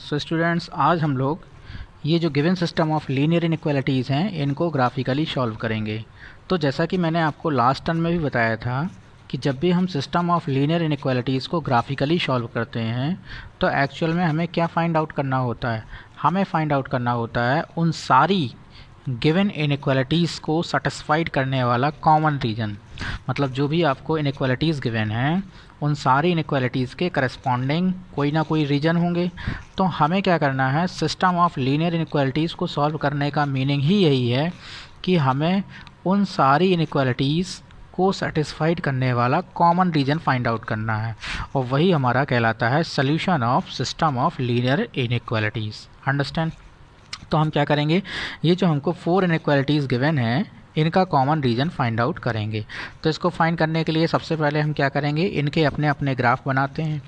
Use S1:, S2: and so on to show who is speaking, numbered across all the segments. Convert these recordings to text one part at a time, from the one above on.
S1: So students, आज हम लोग ये जो given system of linear inequalities हैं इनको ग्राफिकली सॉल्व करेंगे। तो जैसा कि मैंने आपको लास्ट टर्म में भी बताया था कि जब भी हम सिस्टम ऑफ लीनियर इनइक्वालिटीज़ को ग्राफिकली सॉल्व करते हैं तो एक्चुअल में हमें क्या फाइंड आउट करना होता है, हमें फाइंड आउट करना होता है उन सारी गिवन इनइक्वालिटीज़ को सेटिस्फाइड करने वाला कॉमन रीजन। मतलब जो भी आपको इनइक्वालिटीज़ गिवन हैं उन सारी इनइक्वालिटीज़ के करस्पॉन्डिंग कोई ना कोई रीजन होंगे। तो हमें क्या करना है, सिस्टम ऑफ लीनियर इनइक्वालिटीज़ को सॉल्व करने का मीनिंग ही यही है कि हमें उन सारी इनइक्वालिटीज़ को सेटिस्फाइड करने वाला कॉमन रीजन फाइंड आउट करना है, और वही हमारा कहलाता है solution of system of linear inequalities. Understand? तो हम क्या करेंगे, ये जो हमको 4 इनइक्वालिटीज़ गिवन है इनका कॉमन रीजन फाइंड आउट करेंगे। तो इसको फाइंड करने के लिए सबसे पहले हम क्या करेंगे, इनके अपने अपने ग्राफ बनाते हैं।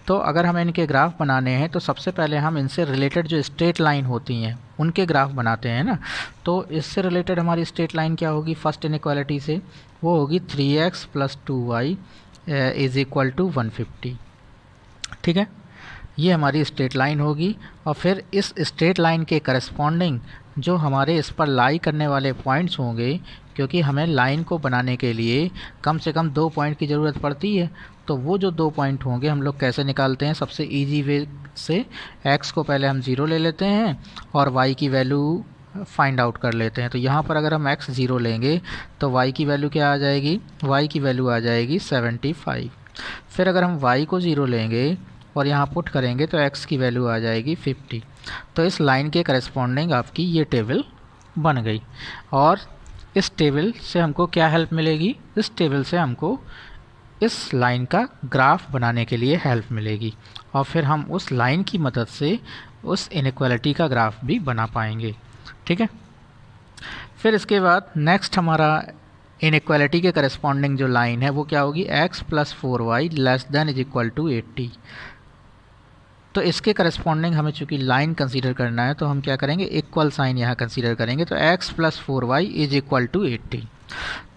S1: तो अगर हमें इनके ग्राफ बनाने हैं तो सबसे पहले हम इनसे रिलेटेड जो स्ट्रेट लाइन होती हैं उनके ग्राफ बनाते हैं ना। तो इससे रिलेटेड हमारी स्ट्रेट लाइन क्या होगी, फर्स्ट इनइक्वालिटी से वो होगी 3x + 2y = 150। ठीक है, ये हमारी स्ट्रेट लाइन होगी। और फिर इस स्ट्रेट लाइन के करस्पॉन्डिंग जो हमारे इस पर लाई करने वाले पॉइंट्स होंगे, क्योंकि हमें लाइन को बनाने के लिए कम से कम 2 पॉइंट की ज़रूरत पड़ती है। तो वो जो 2 पॉइंट होंगे हम लोग कैसे निकालते हैं, सबसे इजी वे से x को पहले हम 0 ले लेते हैं और y की वैल्यू फाइंड आउट कर लेते हैं। तो यहाँ पर अगर हम x 0 लेंगे तो y की वैल्यू क्या आ जाएगी, y की वैल्यू आ जाएगी 75। फिर अगर हम y को 0 लेंगे और यहाँ पुट करेंगे तो x की वैल्यू आ जाएगी 50। तो इस लाइन के करस्पॉन्डिंग आपकी ये टेबल बन गई। और इस टेबल से हमको क्या हेल्प मिलेगी, इस टेबल से हमको इस लाइन का ग्राफ बनाने के लिए हेल्प मिलेगी, और फिर हम उस लाइन की मदद से उस इनइक्वालिटी का ग्राफ भी बना पाएंगे। ठीक है, फिर इसके बाद नेक्स्ट हमारा इनइक्वालिटी के करस्पॉन्डिंग जो लाइन है वो क्या होगी, x + 4y ≤ 80। तो इसके करस्पॉन्डिंग हमें चूंकि लाइन कंसीडर करना है तो हम क्या करेंगे, इक्वल साइन यहाँ कंसीडर करेंगे। तो x + 4y = 80।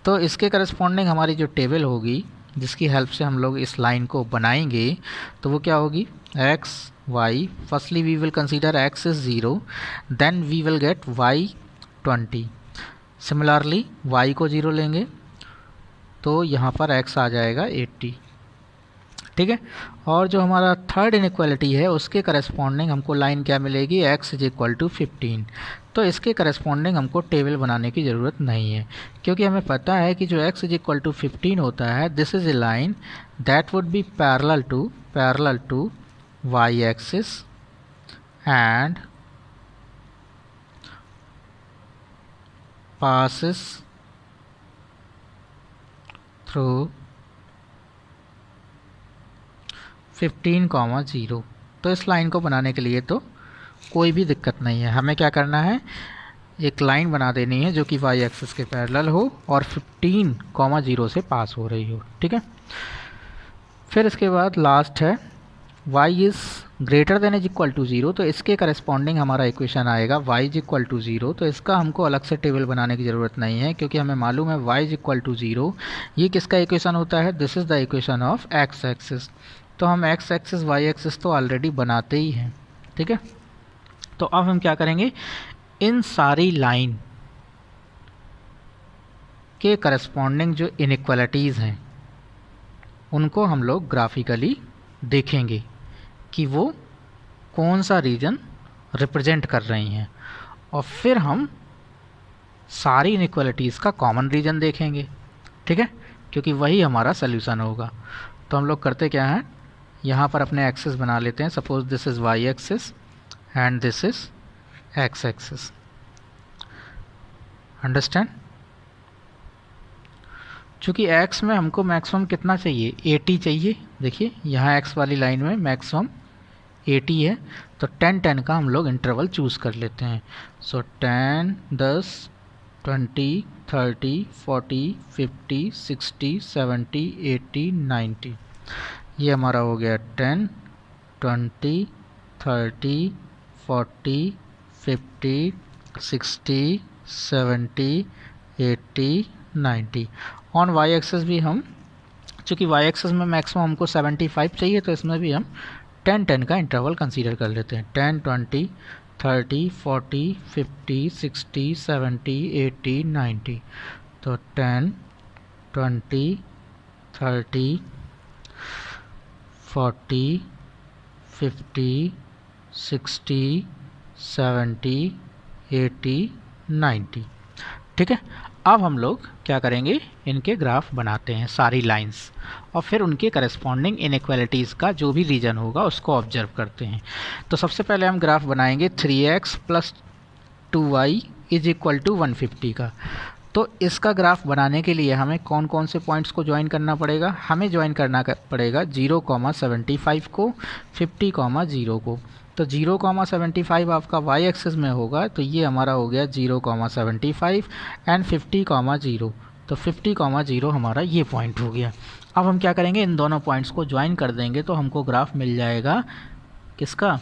S1: तो इसके करस्पॉन्डिंग हमारी जो टेबल होगी जिसकी हेल्प से हम लोग इस लाइन को बनाएंगे तो वो क्या होगी, x y, firstly we will consider x is 0, then we will get y 20। Similarly y को 0 लेंगे तो यहाँ पर x आ जाएगा 80। ठीक है, और जो हमारा थर्ड इनइक्वालिटी है उसके करस्पॉन्डिंग हमको लाइन क्या मिलेगी, x = 15। तो इसके करस्पॉन्डिंग हमको टेबल बनाने की ज़रूरत नहीं है, क्योंकि हमें पता है कि जो x = 15 होता है, this is a line that would be parallel to y axis and passes through 15,0। तो इस लाइन को बनाने के लिए तो कोई भी दिक्कत नहीं है। हमें क्या करना है, एक लाइन बना देनी है जो कि y एक्सिस के पैरेलल हो और 15,0 से पास हो रही हो। ठीक है, फिर इसके बाद लास्ट है y इज़ ग्रेटर देन = 0। तो इसके करस्पॉन्डिंग हमारा इक्वेशन आएगा y = 0। तो इसका हमको अलग से टेबल बनाने की ज़रूरत नहीं है, क्योंकि हमें मालूम है y = 0 ये किसका इक्वेशन होता है, this is the equation of x axis. तो हम x एक्सिस y एक्सिस तो ऑलरेडी बनाते ही हैं। ठीक है, तो अब हम क्या करेंगे, इन सारी लाइन के करस्पॉन्डिंग जो इनइक्वालिटीज़ हैं उनको हम लोग ग्राफिकली देखेंगे कि वो कौन सा रीजन रिप्रेजेंट कर रही हैं, और फिर हम सारी इनइक्वालिटीज़ का कॉमन रीजन देखेंगे। ठीक है, क्योंकि वही हमारा सल्यूशन होगा। तो हम लोग करते क्या हैं, यहाँ पर अपने एक्सिस बना लेते हैं। Suppose this is y axis and this is x axis. Understand? चूँकि x में हमको मैक्सिमम कितना चाहिए, 80 चाहिए। देखिए यहाँ x वाली लाइन में मैक्सिमम 80 है, तो 10-10 का हम लोग इंटरवल चूज़ कर लेते हैं। सो 10, 10, 20, 30, 40, 50, 60, 70, 80, 90। ये हमारा हो गया 10, 20, 30, 40, 50, 60, 70, 80, 90। ऑन y एक्सिस भी हम, चूँकि y एक्सिस में मैक्सिमम हमको 75 चाहिए, तो इसमें भी हम 10-10 का इंटरवल कंसीडर कर लेते हैं। 10, 20, 30, 40, 50, 60, 70, 80, 90। तो 10, 20, 30, 40, 50, 60, 70, 80, 90। ठीक है, अब हम लोग क्या करेंगे, इनके ग्राफ बनाते हैं सारी लाइंस, और फिर उनके करस्पॉन्डिंग इनइक्वालिटीज़ का जो भी रीजन होगा उसको ऑब्जर्व करते हैं। तो सबसे पहले हम ग्राफ बनाएंगे 3x + 2y = 150 का। तो इसका ग्राफ बनाने के लिए हमें कौन कौन से पॉइंट्स को ज्वाइन करना पड़ेगा, हमें ज्वाइन करना पड़ेगा 0,75 को, 50,0 को। तो 0,75 आपका y एक्सिस में होगा, तो ये हमारा हो गया 0,75 एंड 50,0। तो 50,0 हमारा ये पॉइंट हो गया। अब हम क्या करेंगे, इन दोनों पॉइंट्स को ज्वाइन कर देंगे तो हमको ग्राफ मिल जाएगा किसका,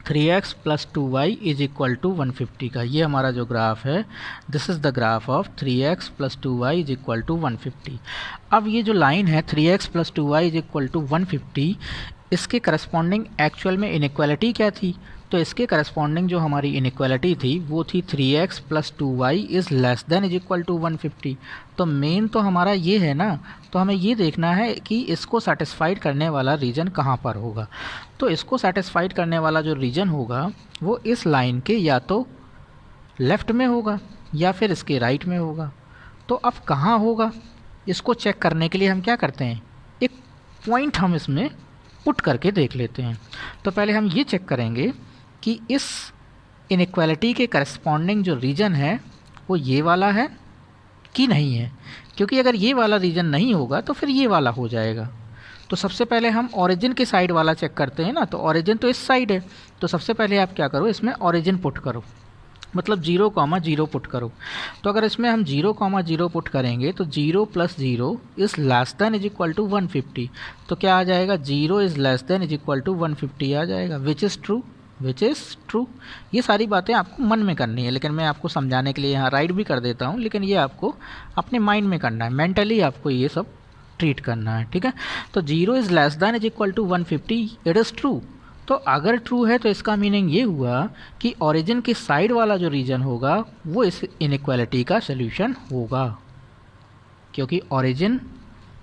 S1: 3x + 2y = 150 का। ये हमारा जो ग्राफ है, this is the graph of 3x + 2y = 150। अब ये जो लाइन है 3x + 2y = 150, इसके करस्पॉन्डिंग एक्चुअल में इनइक्वालिटी क्या थी, तो इसके करस्पॉन्डिंग जो हमारी इनइक्वालिटी थी वो थी 3x + 2y ≤ 150। तो मेन तो हमारा ये है ना, तो हमें ये देखना है कि इसको सेटिस्फाइड करने वाला रीजन कहाँ पर होगा। तो इसको सेटिस्फाइड करने वाला जो रीजन होगा वो इस लाइन के या तो लेफ़्ट में होगा या फिर इसके राइट में होगा। तो अब कहाँ होगा, इसको चेक करने के लिए हम क्या करते हैं, एक पॉइंट हम इसमें पुट करके देख लेते हैं। तो पहले हम ये चेक करेंगे कि इस इनइक्वालिटी के करस्पॉन्डिंग जो रीजन है वो ये वाला है कि नहीं है, क्योंकि अगर ये वाला रीजन नहीं होगा तो फिर ये वाला हो जाएगा। तो सबसे पहले हम ओरिजिन के साइड वाला चेक करते हैं ना, तो ओरिजिन तो इस साइड है, तो सबसे पहले आप क्या करो, इसमें ओरिजिन पुट करो, मतलब 0,0 पुट करो। तो अगर इसमें हम 0,0 पुट करेंगे तो 0 + 0 ≤ 150। तो क्या आ जाएगा, 0 ≤ 150 आ जाएगा, विच इज़ ट्रू। ये सारी बातें आपको मन में करनी है, लेकिन मैं आपको समझाने के लिए यहाँ राइट भी कर देता हूँ, लेकिन ये आपको अपने माइंड में करना है, मेंटली आपको ये सब ट्रीट करना है। ठीक है, तो 0 ≤ 150, इट इज़ ट्रू। तो अगर ट्रू है तो इसका मीनिंग ये हुआ कि ओरिजिन के साइड वाला जो रीजन होगा वो इस इनइक्वालिटी का सल्यूशन होगा, क्योंकि ओरिजिन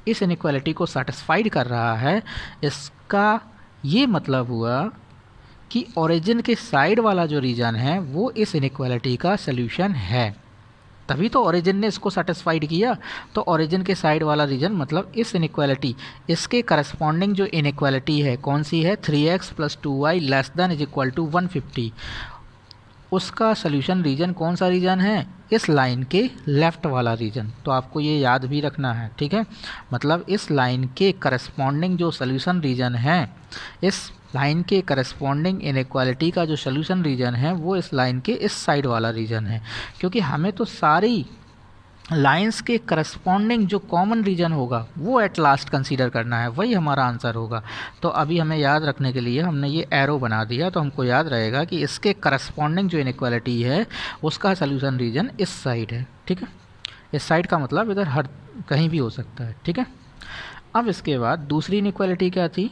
S1: इस इनइक्वालिटी को सेटिस्फाइड कर रहा है। इसका ये मतलब हुआ कि ओरिजिन के साइड वाला जो रीजन है वो इस इनइक्वालिटी का सल्यूशन है, तभी तो ओरिजिन ने इसको सेटिस्फाइड किया। तो ओरिजिन के साइड वाला रीजन मतलब इस इनइक्वालिटी, इसके करस्पॉन्डिंग जो इनइक्वालिटी है कौन सी है, 3x + 2y ≤ 150, उसका सल्यूशन रीजन कौन सा रीजन है, इस लाइन के लेफ़्ट वाला रीजन। तो आपको ये याद भी रखना है, ठीक है, मतलब इस लाइन के करस्पॉन्डिंग जो सल्यूशन रीजन है, इस लाइन के करस्पॉन्डिंग इनइक्वालिटी का जो सल्यूशन रीजन है वो इस लाइन के इस साइड वाला रीजन है, क्योंकि हमें तो सारी लाइंस के करस्पॉन्डिंग जो कॉमन रीजन होगा वो एट लास्ट कंसीडर करना है, वही हमारा आंसर होगा। तो अभी हमें याद रखने के लिए हमने ये एरो बना दिया, तो हमको याद रहेगा कि इसके करस्पॉन्डिंग जो इनइक्वालिटी है उसका सल्यूशन रीजन इस साइड है। ठीक है, इस साइड का मतलब इधर हर कहीं भी हो सकता है। ठीक है, अब इसके बाद दूसरी इनइक्वालिटी क्या थी,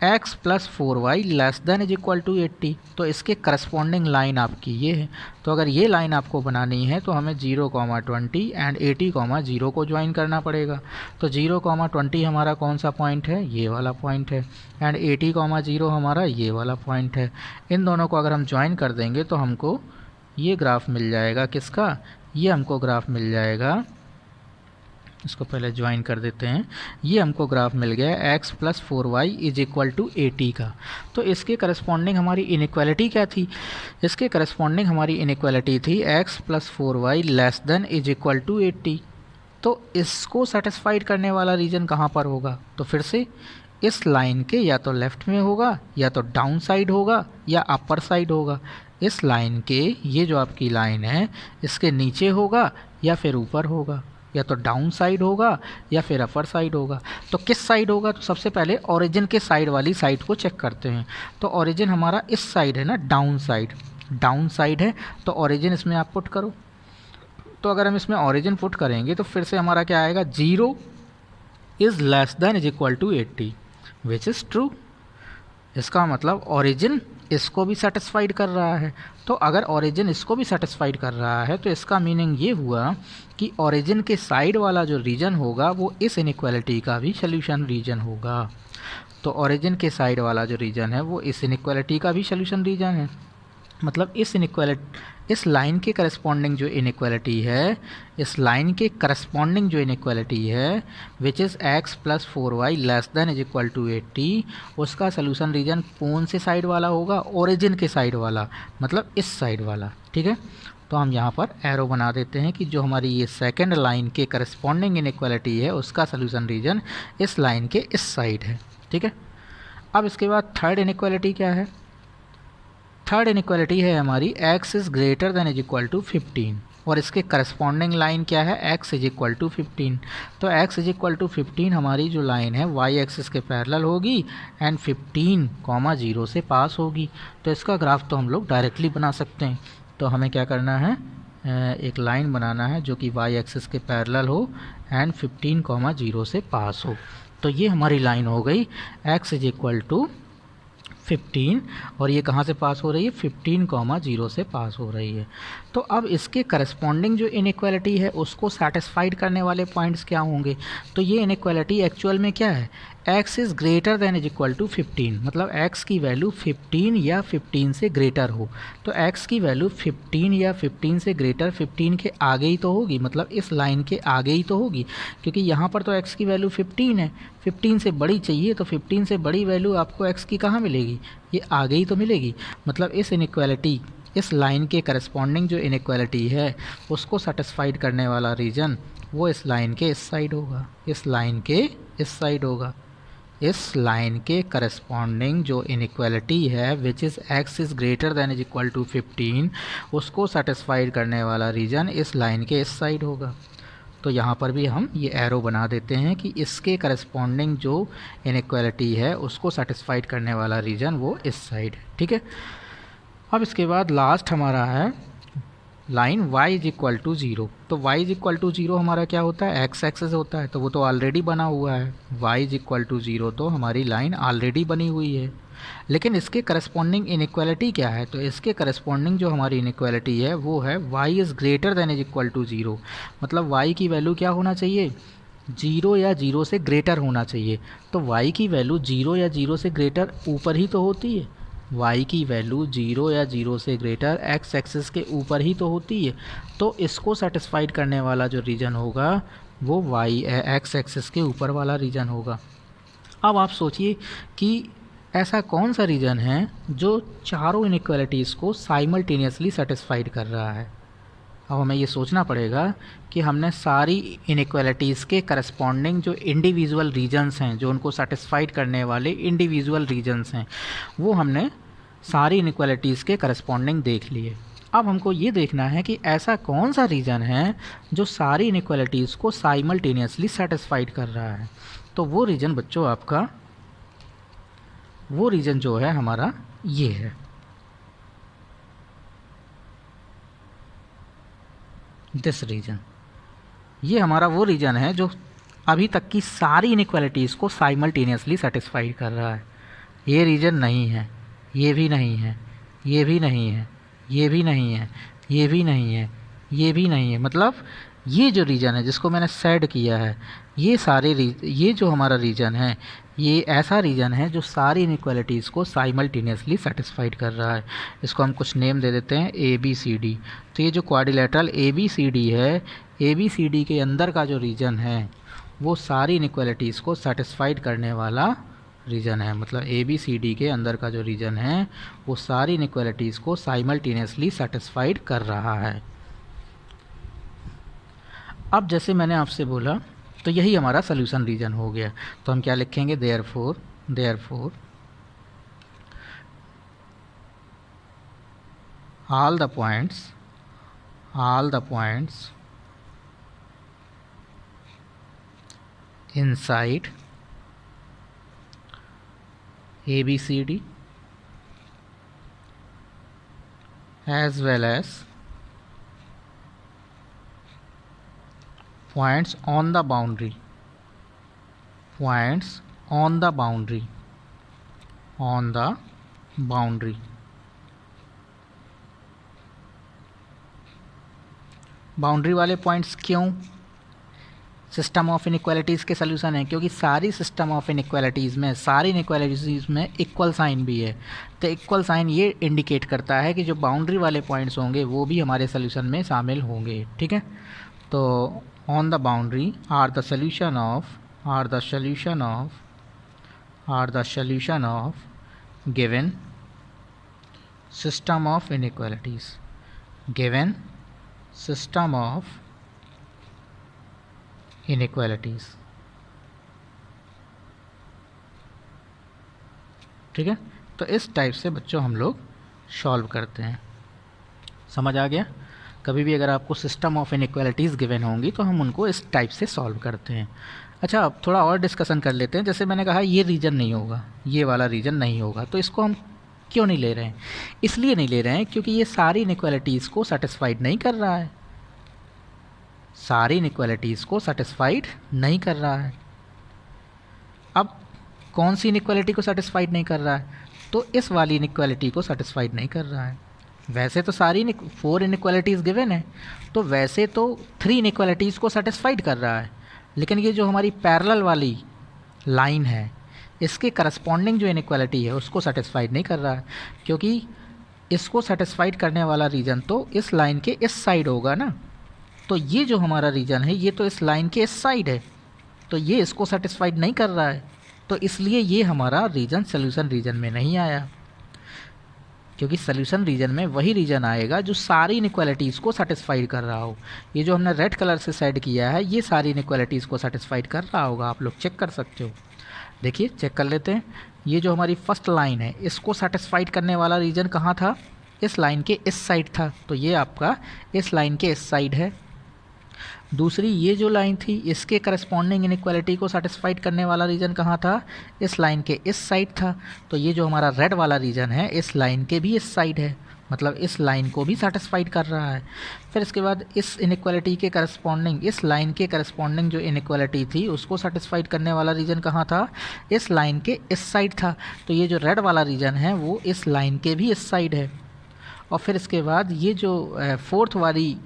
S1: x + 4y ≤ 80। तो इसके करस्पॉन्डिंग लाइन आपकी ये है। तो अगर ये लाइन आपको बनानी है तो हमें 0,20 एंड 80,0 को ज्वाइन करना पड़ेगा। तो 0,20 हमारा कौन सा पॉइंट है, ये वाला पॉइंट है, एंड 80,0 हमारा ये वाला पॉइंट है। इन दोनों को अगर हम ज्वाइन कर देंगे तो हमको ये ग्राफ मिल जाएगा किसका, ये हमको ग्राफ मिल जाएगा, इसको पहले ज्वाइन कर देते हैं, ये हमको ग्राफ मिल गया x + 4y = 80 का। तो इसके करस्पॉन्डिंग हमारी इनइक्वालिटी क्या थी, इसके करस्पॉन्डिंग हमारी इनइक्वालिटी थी x + 4y ≤ 80। तो इसको सेटिस्फाइड करने वाला रीजन कहाँ पर होगा, तो फिर से इस लाइन के या तो लेफ़्ट में होगा या तो डाउन साइड होगा या अपर साइड होगा। इस लाइन के, ये जो आपकी लाइन है, इसके नीचे होगा या फिर ऊपर होगा, या तो डाउन साइड होगा या फिर अपर साइड होगा। तो किस साइड होगा, तो सबसे पहले ओरिजिन के साइड वाली साइड को चेक करते हैं। तो ओरिजिन हमारा इस साइड है ना, डाउन साइड है, तो ओरिजिन इसमें आप पुट करो। तो अगर हम इसमें ओरिजिन पुट करेंगे तो फिर से हमारा क्या आएगा, 0 ≤ 80, विच इज़ ट्रू। इसका मतलब ओरिजिन इसको भी सेटिस्फाइड कर रहा है। तो अगर ओरिजिन इसको भी सेटिस्फाइड कर रहा है तो इसका मीनिंग ये हुआ कि ओरिजिन के साइड वाला जो रीजन होगा वो इस इनइक्वालिटी का भी सोल्यूशन रीजन होगा। तो ओरिजिन के साइड वाला जो रीजन है वो इस इनइक्वालिटी का भी सोल्यूशन रीजन है। मतलब इस लाइन के करस्पॉन्डिंग जो इनइक्वालिटी है, इस लाइन के करस्पॉन्डिंग जो इनइक्वालिटी है which is x plus 4y less than is equal to 80, उसका सोल्यूशन रीजन कौन से साइड वाला होगा? ओरिजिन के साइड वाला, मतलब इस साइड वाला। ठीक है, तो हम यहाँ पर एरो बना देते हैं कि जो हमारी ये सेकेंड लाइन के करस्पॉन्डिंग इनइक्वालिटी है उसका सोल्यूशन रीजन इस लाइन के इस साइड है। ठीक है, अब इसके बाद थर्ड इनइक्वालिटी क्या है? थर्ड इनइक्वालिटी है हमारी x is greater than is equal to 15 और इसके करस्पॉन्डिंग लाइन क्या है? x is equal to 15। तो x इज इक्वल टू 15 हमारी जो लाइन है y एक्सिस के पैरेलल होगी एंड 15, 0 से पास होगी। तो इसका ग्राफ तो हम लोग डायरेक्टली बना सकते हैं। तो हमें क्या करना है, एक लाइन बनाना है जो कि y एक्सिस के पैरेलल हो एंड 15, 0 से पास हो। तो ये हमारी लाइन हो गई x इज इक्वल टू 15 और ये कहाँ से पास हो रही है? 15, 0 से पास हो रही है। तो अब इसके करस्पॉन्डिंग जो इनइक्वालिटी है उसको सेटिस्फाइड करने वाले पॉइंट्स क्या होंगे? तो ये इनइक्वालिटी एक्चुअल में क्या है? x is greater than is equal to 15, मतलब x की वैल्यू 15 या 15 से ग्रेटर हो। तो x की वैल्यू 15 या 15 से ग्रेटर 15 के आगे ही तो होगी, मतलब इस लाइन के आगे ही तो होगी, क्योंकि यहाँ पर तो x की वैल्यू 15 है, 15 से बड़ी चाहिए। तो 15 से बड़ी वैल्यू आपको x की कहाँ मिलेगी? ये आगे ही तो मिलेगी। मतलब इस इनइक्वालिटी, इस लाइन के करस्पॉन्डिंग जो इनइक्वालिटी है उसको सेटिस्फाइड करने वाला रीजन वो इस लाइन के इस साइड होगा, इस लाइन के इस साइड होगा। इस लाइन के करस्पॉन्डिंग जो इनइक्वालिटी है which is x is greater than is equal to 15, उसको सेटिस्फाइड करने वाला रीजन इस लाइन के इस साइड होगा। तो यहाँ पर भी हम ये एरो बना देते हैं कि इसके करस्पॉन्डिंग जो इनइक्वालिटी है उसको सेटिस्फाइड करने वाला रीजन वो इस साइड है। ठीक है, अब इसके बाद लास्ट हमारा है line y is equal to 0। तो y इज इक्वल टू 0 हमारा क्या होता है? x एक्सेस होता है, तो वो तो ऑलरेडी बना हुआ है। y इज इक्वल टू 0 तो हमारी लाइन ऑलरेडी बनी हुई है। लेकिन इसके करस्पॉन्डिंग इनइक्वालिटी क्या है? तो इसके करस्पॉन्डिंग जो हमारी इनइक्वालिटी है वो है y is greater than is equal to 0, मतलब y की वैल्यू क्या होना चाहिए? 0 या 0 से ग्रेटर होना चाहिए। तो y की वैल्यू 0 या 0 से ग्रेटर ऊपर ही तो होती है, y की वैल्यू 0 या 0 से ग्रेटर x एक्सिस के ऊपर ही तो होती है। तो इसको सेटिस्फाइड करने वाला जो रीजन होगा वो x एक्सिस के ऊपर वाला रीजन होगा। अब आप सोचिए कि ऐसा कौन सा रीजन है जो चारों इनइक्वालिटीज़ को साइमल्टेनियसली सेटिस्फाइड कर रहा है। अब हमें ये सोचना पड़ेगा कि हमने सारी इनइक्वालिटीज़ के करस्पॉन्डिंग जो इंडिविजुअल रीजन्स हैं, जो उनको सेटिस्फाइड करने वाले इंडिविजुअल रीजन्स हैं, वो हमने सारी इनइक्वालिटीज़ के करस्पॉन्डिंग देख लिए। अब हमको ये देखना है कि ऐसा कौन सा रीजन है जो सारी इनइक्वालिटीज़ को साइमल्टेनियसली सेटिस्फाइड कर रहा है। तो वो रीजन बच्चों आपका, वो रीजन जो है हमारा ये है, दिस रीजन। ये हमारा वो रीजन है जो अभी तक की सारी इनइक्वालिटीज़ को साइमल्टेनियसली सेटिस्फाइड कर रहा है। ये रीजन नहीं है, ये भी नहीं है, ये भी नहीं है, ये भी नहीं है, ये भी नहीं है, ये भी नहीं है। मतलब ये जो रीजन है जिसको मैंने सेड किया है, ये जो हमारा रीजन है ये ऐसा रीजन है जो सारी इनइक्वालिटीज़ को साइमल्टेनियसली सेटिस्फाइड कर रहा है। इसको हम कुछ नेम दे देते हैं ABCD। तो ये जो क्वाड्रिलेटरल ABCD है, ABCD के अंदर का जो रीजन है वो सारी इनइक्वालिटीज़ को सेटिस्फाइड करने वाला रीजन है। मतलब ABCD के अंदर का जो रीजन है वो सारी इनइक्वालिटीज़ को साइमल्टेनियसली सेटिस्फाइड कर रहा है। अब जैसे मैंने आपसे बोला तो यही हमारा सोल्यूशन रीजन हो गया। तो हम क्या लिखेंगे? Therefore all the points inside ABCD as well as points on the boundary on the boundary. Boundary वाले पॉइंट्स क्यों सिस्टम ऑफ इनइक्वालिटीज़ के सोल्यूशन है? क्योंकि सारी सिस्टम ऑफ इनइक्वालिटीज़ में, सारी इनइक्वालिटीज़ में इक्वल साइन भी है। तो इक्वल साइन ये इंडिकेट करता है कि जो बाउंड्री वाले पॉइंट्स होंगे वो भी हमारे सोल्यूशन में शामिल होंगे। ठीक है, तो on the boundary are the solution of given system of inequalities, given system of inequalities. ठीक है, तो इस टाइप से बच्चों हम लोग सॉल्व करते हैं। समझ आ गया? कभी भी अगर आपको सिस्टम ऑफ इनइक्वालिटीज़ गिवन होंगी तो हम उनको इस टाइप से सॉल्व करते हैं। अच्छा, अब थोड़ा और डिस्कशन कर लेते हैं। जैसे मैंने कहा ये रीजन नहीं होगा, ये वाला रीजन नहीं होगा, तो इसको हम क्यों नहीं ले रहे हैं? इसलिए नहीं ले रहे हैं क्योंकि ये सारी इनइक्वालिटीज़ को सेटिस्फाइड नहीं कर रहा है, सारी इनइक्वालिटीज़ को सेटिस्फाइड नहीं कर रहा है। अब कौन सी इनइक्वालिटी को सेटिस्फाइड नहीं कर रहा है? तो इस वाली इनइक्वालिटी को सेटिस्फाइड नहीं कर रहा है। वैसे तो सारी 4 इनइक्वालिटीज़ गिवन है, तो वैसे तो 3 इनइक्वालिटीज़ को सेटिस्फाइड कर रहा है, लेकिन ये जो हमारी पैरेलल वाली लाइन है इसके करस्पॉन्डिंग जो इनइक्वालिटी है उसको सेटिस्फाइड नहीं कर रहा है, क्योंकि इसको सेटिस्फाइड करने वाला रीजन तो इस लाइन के इस साइड होगा ना। तो ये जो हमारा रीजन है ये तो इस लाइन के इस साइड है, तो ये इसको सेटिस्फाइड नहीं कर रहा है, तो इसलिए ये हमारा रीजन सोल्यूशन रीजन में नहीं आया। क्योंकि सोल्यूशन रीजन में वही रीजन आएगा जो सारी इनइक्वालिटीज़ को सेटिस्फाइड कर रहा हो। ये जो हमने रेड कलर से सेट किया है ये सारी इनइक्वालिटीज़ को सेटिस्फाइड कर रहा होगा, आप लोग चेक कर सकते हो। देखिए, चेक कर लेते हैं। ये जो हमारी फर्स्ट लाइन है इसको सेटिस्फाइड करने वाला रीजन कहाँ था? इस लाइन के इस साइड था, तो ये आपका इस लाइन के इस साइड है। दूसरी ये जो लाइन थी इसके करस्पॉन्डिंग इनइक्वालिटी को सेटिस्फाइड करने वाला रीजन कहाँ था? इस लाइन के इस साइड था, तो ये जो हमारा रेड वाला रीजन है इस लाइन के भी इस साइड है, मतलब इस लाइन को भी सेटिस्फाइड कर रहा है। फिर इसके बाद इस इनइक्वालिटी के करस्पॉन्डिंग, इस लाइन के करस्पॉन्डिंग जो इनइक्वालिटी थी उसको सेटिस्फाइड करने वाला रीजन कहाँ था? इस लाइन के इस साइड था, तो ये जो रेड वाला रीजन है वो इस लाइन के भी इस साइड है। और फिर इसके बाद ये जो फोर्थ वाली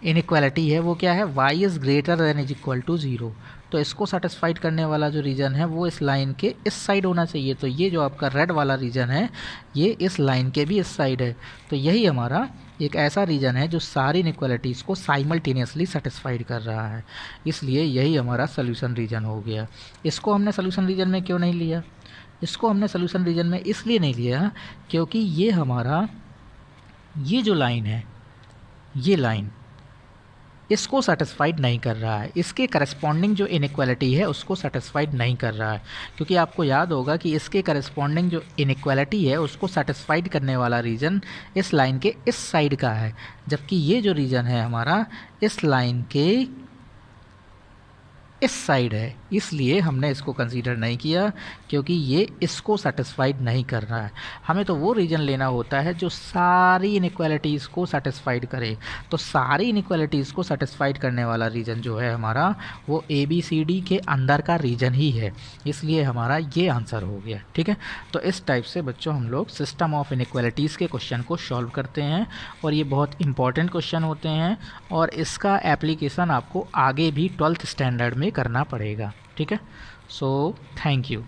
S1: इनइक्वालिटी है वो क्या है? y is greater than is equal to 0, तो इसको सेटिस्फाइड करने वाला जो रीजन है वो इस लाइन के इस साइड होना चाहिए। तो ये जो आपका रेड वाला रीजन है ये इस लाइन के भी इस साइड है, तो यही हमारा एक ऐसा रीजन है जो सारी इनइक्वालिटीज़ को साइमल्टेनियसली सेटिस्फाइड कर रहा है, इसलिए यही हमारा सोल्यूशन रीजन हो गया। इसको हमने सोल्यूशन रीजन में क्यों नहीं लिया? इसको हमने सोल्यूशन रीजन में इसलिए नहीं लिया क्योंकि ये हमारा ये जो लाइन है, ये लाइन इसको सेटिस्फाइड नहीं कर रहा है, इसके करस्पॉन्डिंग जो इनइक्वालिटी है उसको सेटिस्फाइड नहीं कर रहा है। क्योंकि आपको याद होगा कि इसके करस्पॉन्डिंग जो इनइक्वालिटी है उसको सेटिस्फाइड करने वाला रीजन इस लाइन के इस साइड का है, जबकि ये जो रीजन है हमारा इस लाइन के इस साइड है, इसलिए हमने इसको कंसीडर नहीं किया क्योंकि ये इसको सेटिस्फाइड नहीं कर रहा है। हमें तो वो रीजन लेना होता है जो सारी इनइक्वालिटीज़ को सेटिस्फाइड करे, तो सारी इनइक्वालिटीज़ को सेटिस्फाइड करने वाला रीजन जो है हमारा वो ABCD के अंदर का रीजन ही है, इसलिए हमारा ये आंसर हो गया। ठीक है, तो इस टाइप से बच्चों हम लोग सिस्टम ऑफ इनइक्वालिटीज़ के क्वेश्चन को सॉल्व करते हैं, और ये बहुत इंपॉर्टेंट क्वेश्चन होते हैं, और इसका एप्लीकेशन आपको आगे भी 12th स्टैंडर्ड में करना पड़ेगा। ठीक है, सो थैंक यू।